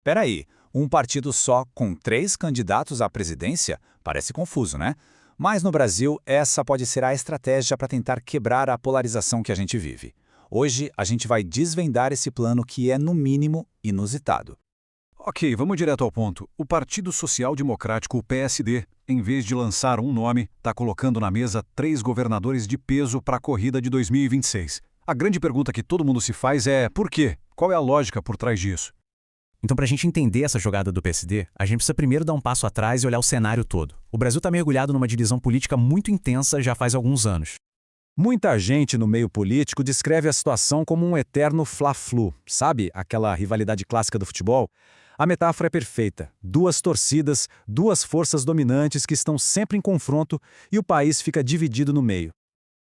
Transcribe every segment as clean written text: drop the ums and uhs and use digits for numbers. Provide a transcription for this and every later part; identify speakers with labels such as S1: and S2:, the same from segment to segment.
S1: Peraí, um partido só com 3 candidatos à presidência? Parece confuso, né? Mas no Brasil, essa pode ser a estratégia para tentar quebrar a polarização que a gente vive. Hoje, a gente vai desvendar esse plano que é, no mínimo, inusitado.
S2: Ok, vamos direto ao ponto. O Partido Social Democrático, o PSD, em vez de lançar um nome, está colocando na mesa 3 governadores de peso para a corrida de 2026. A grande pergunta que todo mundo se faz é por quê? Qual é a lógica por trás disso?
S3: Então, para a gente entender essa jogada do PSD, a gente precisa primeiro dar um passo atrás e olhar o cenário todo. O Brasil está mergulhado numa divisão política muito intensa já faz alguns anos.
S4: Muita gente no meio político descreve a situação como um eterno fla-flu, sabe? Aquela rivalidade clássica do futebol? A metáfora é perfeita. 2 torcidas, 2 forças dominantes que estão sempre em confronto e o país fica dividido no meio.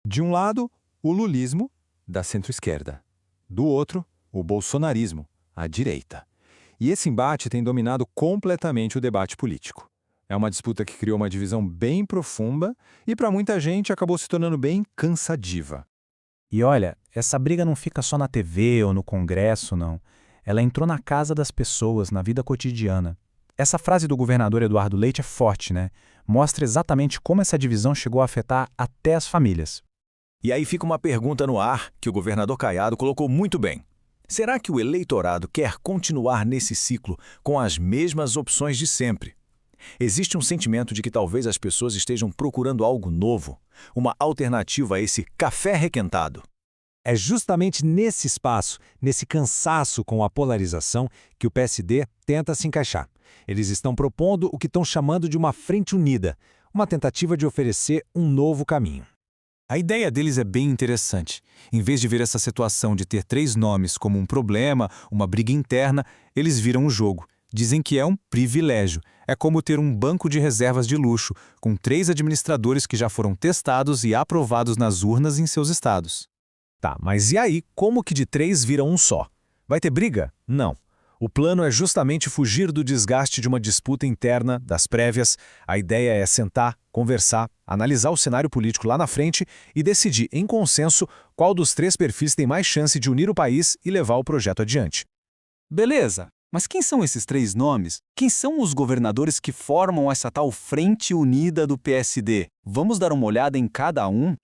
S4: De um lado, o lulismo, da centro-esquerda. Do outro, o bolsonarismo, a direita. E esse embate tem dominado completamente o debate político. É uma disputa que criou uma divisão bem profunda e, para muita gente, acabou se tornando bem cansativa.
S3: E olha, essa briga não fica só na TV ou no Congresso, não. Ela entrou na casa das pessoas, na vida cotidiana. Essa frase do governador Eduardo Leite é forte, né? Mostra exatamente como essa divisão chegou a afetar até as famílias.
S5: E aí fica uma pergunta no ar que o governador Caiado colocou muito bem. Será que o eleitorado quer continuar nesse ciclo com as mesmas opções de sempre? Existe um sentimento de que talvez as pessoas estejam procurando algo novo, uma alternativa a esse café requentado.
S4: É justamente nesse espaço, nesse cansaço com a polarização, que o PSD tenta se encaixar. Eles estão propondo o que estão chamando de uma frente unida, uma tentativa de oferecer um novo caminho.
S6: A ideia deles é bem interessante. Em vez de ver essa situação de ter 3 nomes como um problema, uma briga interna, eles viram um jogo. Dizem que é um privilégio. É como ter um banco de reservas de luxo, com 3 administradores que já foram testados e aprovados nas urnas em seus estados.
S1: Tá, mas e aí, como que de 3 viram um só? Vai ter briga? Não. O plano é justamente fugir do desgaste de uma disputa interna, das prévias. A ideia é sentar, conversar, analisar o cenário político lá na frente e decidir, em consenso, qual dos 3 perfis tem mais chance de unir o país e levar o projeto adiante.
S6: Beleza, mas quem são esses 3 nomes? Quem são os governadores que formam essa tal Frente Unida do PSD? Vamos dar uma olhada em cada um?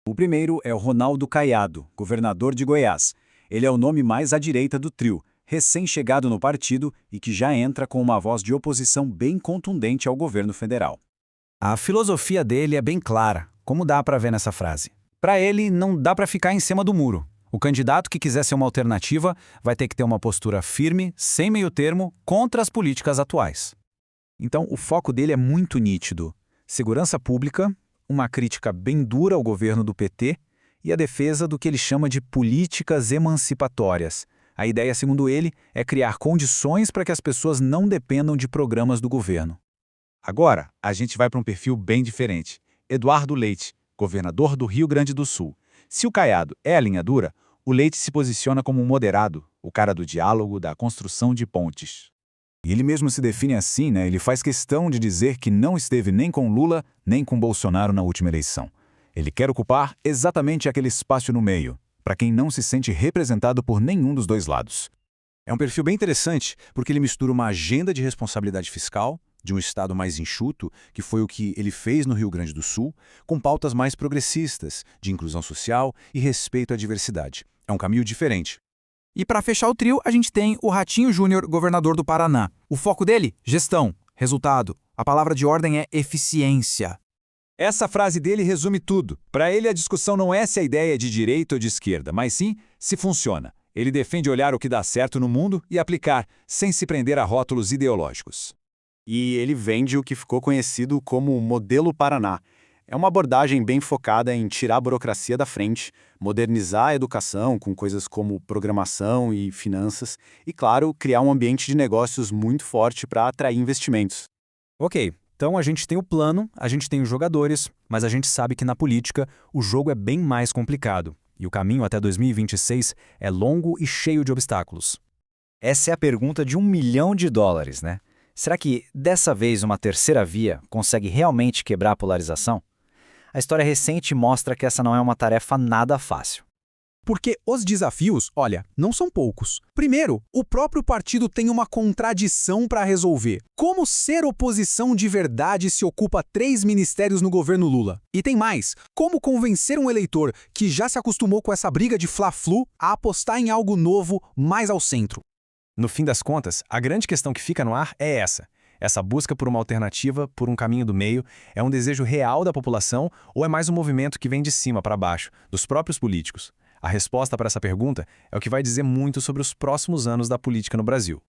S7: O primeiro é o Ronaldo Caiado, governador de Goiás. Ele é o nome mais à direita do trio, recém-chegado no partido e que já entra com uma voz de oposição bem contundente ao governo federal.
S3: A filosofia dele é bem clara, como dá para ver nessa frase. Para ele, não dá para ficar em cima do muro. O candidato que quiser ser uma alternativa vai ter que ter uma postura firme, sem meio termo, contra as políticas atuais.
S1: Então, o foco dele é muito nítido. Segurança pública, uma crítica bem dura ao governo do PT e a defesa do que ele chama de políticas emancipatórias. A ideia, segundo ele, é criar condições para que as pessoas não dependam de programas do governo.
S8: Agora, a gente vai para um perfil bem diferente. Eduardo Leite, governador do Rio Grande do Sul. Se o Caiado é a linha dura, o Leite se posiciona como um moderado, o cara do diálogo, da construção de pontes.
S6: E ele mesmo se define assim, né? Ele faz questão de dizer que não esteve nem com Lula, nem com Bolsonaro na última eleição. Ele quer ocupar exatamente aquele espaço no meio, para quem não se sente representado por nenhum dos 2 lados.
S5: É um perfil bem interessante, porque ele mistura uma agenda de responsabilidade fiscal, de um Estado mais enxuto, que foi o que ele fez no Rio Grande do Sul, com pautas mais progressistas, de inclusão social e respeito à diversidade. É um caminho diferente.
S9: E para fechar o trio, a gente tem o Ratinho Júnior, governador do Paraná. O foco dele? Gestão, resultado. A palavra de ordem é eficiência.
S4: Essa frase dele resume tudo. Para ele, a discussão não é se a ideia é de direita ou de esquerda, mas sim se funciona. Ele defende olhar o que dá certo no mundo e aplicar, sem se prender a rótulos ideológicos.
S10: E ele vende o que ficou conhecido como o Modelo Paraná. É uma abordagem bem focada em tirar a burocracia da frente, modernizar a educação com coisas como programação e finanças e, claro, criar um ambiente de negócios muito forte para atrair investimentos.
S3: Ok, então a gente tem o plano, a gente tem os jogadores, mas a gente sabe que na política o jogo é bem mais complicado. E o caminho até 2026 é longo e cheio de obstáculos.
S11: Essa é a pergunta de $1 milhão, né? Será que, dessa vez, uma terceira via consegue realmente quebrar a polarização? A história recente mostra que essa não é uma tarefa nada fácil.
S12: Porque os desafios, olha, não são poucos. Primeiro, o próprio partido tem uma contradição para resolver. Como ser oposição de verdade se ocupa 3 ministérios no governo Lula? E tem mais, como convencer um eleitor que já se acostumou com essa briga de fla-flu a apostar em algo novo, mais ao centro?
S1: No fim das contas, a grande questão que fica no ar é essa. Essa busca por uma alternativa, por um caminho do meio, é um desejo real da população ou é mais um movimento que vem de cima para baixo, dos próprios políticos? A resposta para essa pergunta é o que vai dizer muito sobre os próximos anos da política no Brasil.